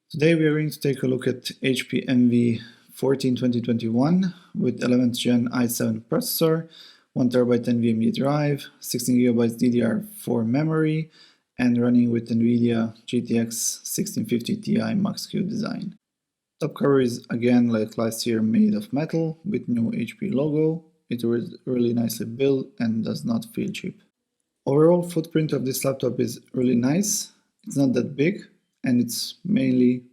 Today we are going to take a look at HP Envy 14 2021 with 11th gen i7 processor, 1TB NVMe drive, 16GB DDR4 memory, and running with Nvidia GTX 1650 Ti Max-Q design. Top cover is again like last year made of metal with new HP logo. It was really nicely built and does not feel cheap. Overall footprint of this laptop is really nice. It's not that big and it's mainly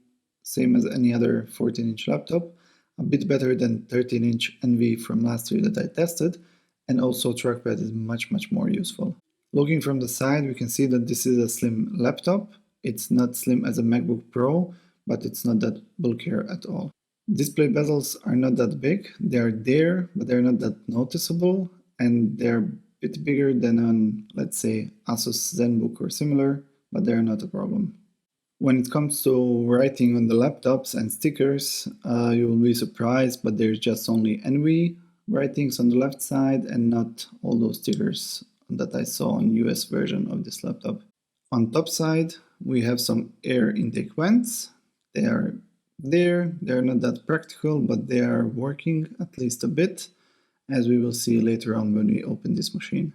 same as any other 14-inch laptop, a bit better than 13-inch Envy from last year that I tested, and also trackpad is much more useful. Looking from the side, we can see that this is a slim laptop. It's not slim as a MacBook Pro, but it's not that bulkier at all. Display bezels are not that big. They are there, but they're not that noticeable, and they're a bit bigger than on, let's say, Asus ZenBook or similar, but they're not a problem. When it comes to writing on the laptops and stickers, you will be surprised, but there's just only Envy writings on the left side and not all those stickers that I saw on US version of this laptop. On top side, we have some air intake vents. They are there, they're not that practical, but they are working at least a bit, as we will see later on when we open this machine.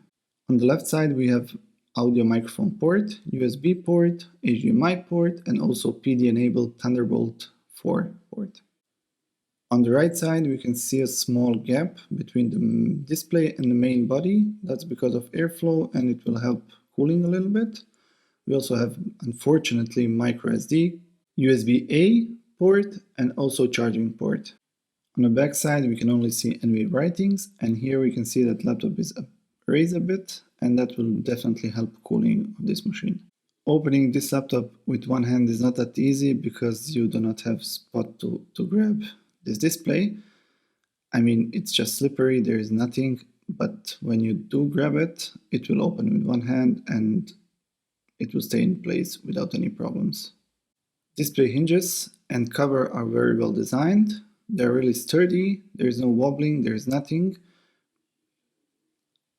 On the left side, we have audio microphone port, USB port, HDMI port, and also PD-enabled Thunderbolt 4 port. On the right side, we can see a small gap between the display and the main body. That's because of airflow, and it will help cooling a little bit. We also have, unfortunately, micro SD, USB-A port, and also charging port. On the back side, we can only see Envy writings, and here we can see that laptop is raised a bit, and that will definitely help cooling of this machine. Opening this laptop with one hand is not that easy because you do not have spot to grab this display. I mean, it's just slippery, there is nothing, but when you do grab it, it will open with one hand and it will stay in place without any problems. Display hinges and cover are very well designed. They're really sturdy, there is no wobbling, there is nothing.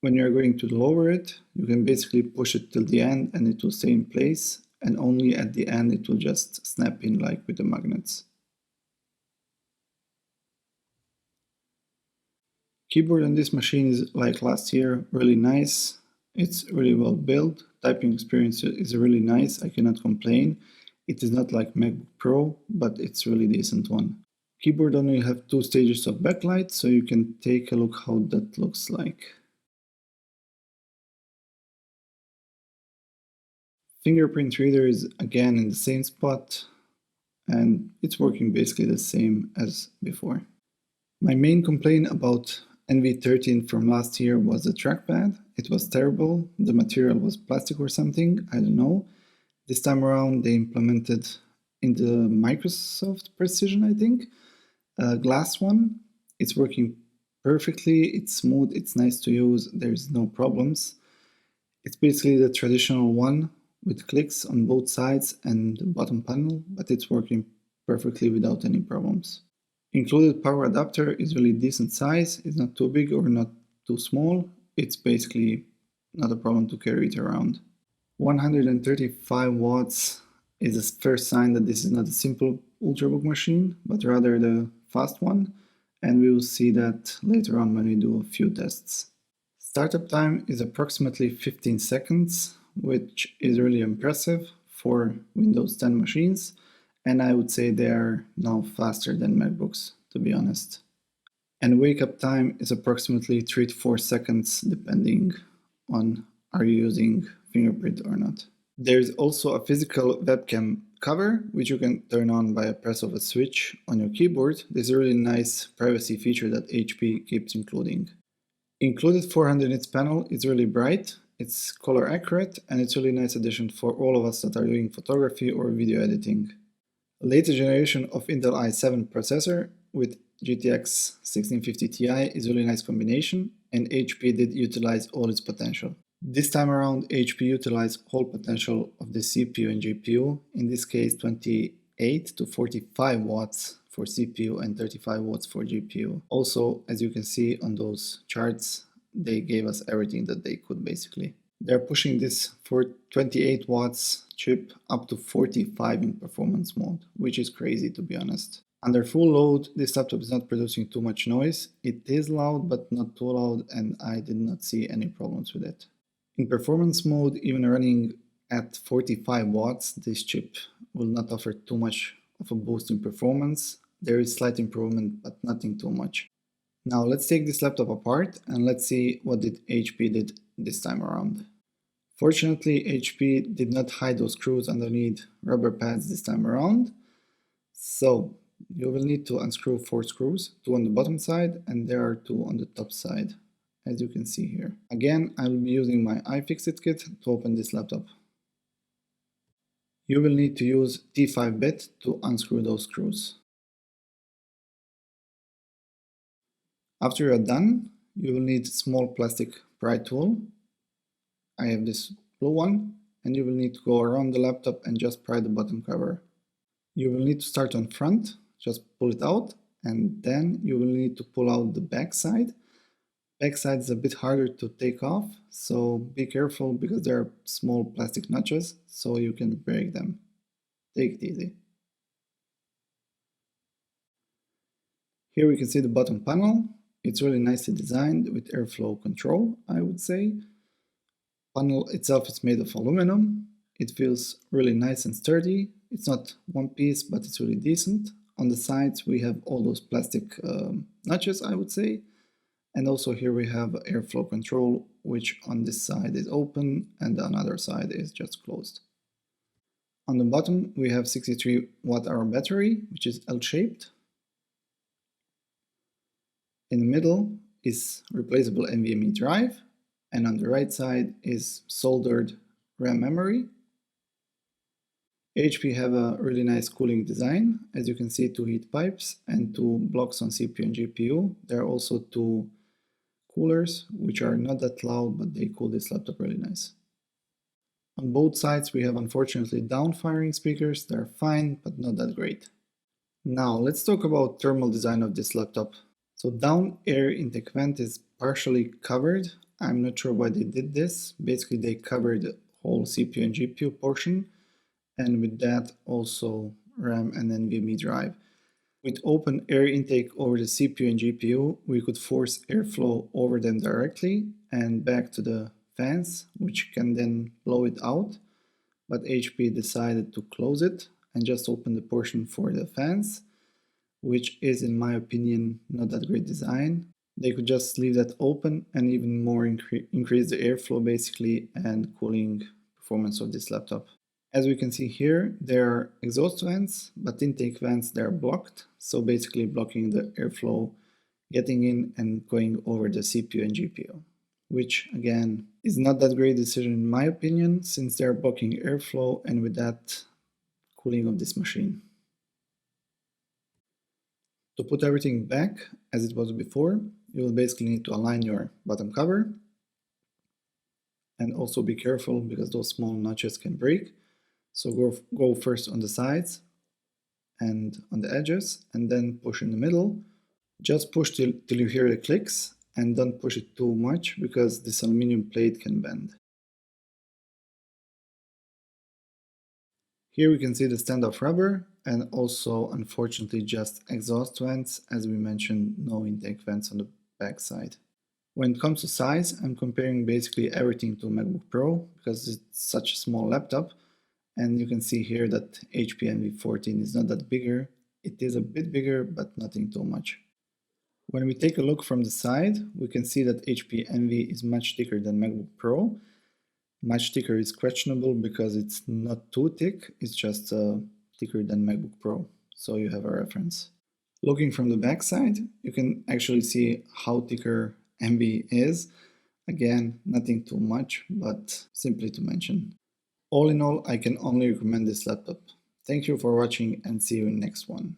When you're going to lower it, you can basically push it till the end and it will stay in place, and only at the end it will just snap in like with the magnets. Keyboard on this machine is like last year, really nice. It's really well built. Typing experience is really nice, I cannot complain. It is not like MacBook Pro, but it's really decent one. Keyboard only have 2 stages of backlight, so you can take a look how that looks like. Fingerprint reader is again in the same spot, and it's working basically the same as before. My main complaint about Envy 13 from last year was the trackpad. It was terrible, the material was plastic or something, I don't know. This time around they implemented in the Microsoft Precision, I think, glass one. It's working perfectly, it's smooth, it's nice to use, there's no problems. It's basically the traditional one with clicks on both sides and the bottom panel, but it's working perfectly without any problems. Included power adapter is really decent size, it's not too big or not too small, it's basically not a problem to carry it around. 135 watts is the first sign that this is not a simple ultrabook machine, but rather the fast one, and we will see that later on when we do a few tests. Startup time is approximately 15 seconds, which is really impressive for Windows 10 machines, and I would say they are now faster than MacBooks, to be honest. And wake up time is approximately 3 to 4 seconds depending on are you using fingerprint or not. There's also a physical webcam cover which you can turn on by a press of a switch on your keyboard. This is a really nice privacy feature that HP keeps including. Included 400 nits panel is really bright, it's color accurate, and it's a really nice addition for all of us that are doing photography or video editing. Latest generation of Intel i7 processor with GTX 1650 Ti is a really nice combination, and HP did utilize all its potential. This time around, HP utilized whole potential of the CPU and GPU, in this case 28 to 45 watts for CPU and 35 watts for GPU. Also, as you can see on those charts, they gave us everything that they could basically. They're pushing this for 28 watts chip up to 45 in performance mode, which is crazy to be honest. Under full load, this laptop is not producing too much noise. It is loud, but not too loud, and I did not see any problems with it. In performance mode, even running at 45 watts, this chip will not offer too much of a boost in performance. There is slight improvement, but nothing too much. Now let's take this laptop apart and let's see what did HP did this time around. Fortunately, HP did not hide those screws underneath rubber pads this time around. So you will need to unscrew 4 screws, 2 on the bottom side and there are 2 on the top side, as you can see here. Again, I will be using my iFixit kit to open this laptop. You will need to use T5 bit to unscrew those screws. After you are done, you will need a small plastic pry tool. I have this blue one, and you will need to go around the laptop and just pry the bottom cover. You will need to start on front, just pull it out, and then you will need to pull out the back side. Back side is a bit harder to take off, so be careful because there are small plastic notches, so you can break them. Take it easy. Here we can see the bottom panel. It's really nicely designed with airflow control, I would say. Panel itself is made of aluminum. It feels really nice and sturdy. It's not one piece, but it's really decent. On the sides we have all those plastic notches, I would say. And also here we have airflow control, which on this side is open and the other side is just closed. On the bottom we have 63 watt-hour battery, which is L-shaped. In the middle is replaceable NVMe drive, and on the right side is soldered RAM memory. HP have a really nice cooling design. As you can see, 2 heat pipes and 2 blocks on CPU and GPU. There are also 2 coolers, which are not that loud, but they cool this laptop really nice. On both sides we have unfortunately down-firing speakers. They're fine, but not that great. Now let's talk about thermal design of this laptop. So down air intake vent is partially covered. I'm not sure why they did this. Basically they covered the whole CPU and GPU portion, and with that also RAM and NVMe drive. With open air intake over the CPU and GPU, we could force airflow over them directly and back to the fans, which can then blow it out. But HP decided to close it and just open the portion for the fans, which is, in my opinion, not that great design. They could just leave that open and even more increase the airflow basically and cooling performance of this laptop. As we can see here, there are exhaust vents, but intake vents, they are blocked, so basically blocking the airflow getting in and going over the CPU and GPU, which again is not that great decision in my opinion, since they are blocking airflow and with that cooling of this machine. To put everything back as it was before, you will basically need to align your bottom cover, and also be careful because those small notches can break. So go first on the sides and on the edges, and then push in the middle. Just push till you hear the clicks, and don't push it too much because this aluminum plate can bend. Here we can see the standoff rubber, and also unfortunately just exhaust vents. As we mentioned, no intake vents on the back side. When it comes to size, I'm comparing basically everything to MacBook Pro because it's such a small laptop, and you can see here that HP Envy14 is not that bigger. It is a bit bigger, but nothing too much. When we take a look from the side, we can see that HP Envy is much thicker than MacBook Pro. Much thicker is questionable because it's not too thick, it's just thicker than MacBook Pro, so you have a reference. Looking from the back side, you can actually see how thicker Envy is. Again, nothing too much, but simply to mention. All in all, I can only recommend this laptop. Thank you for watching and see you in the next one.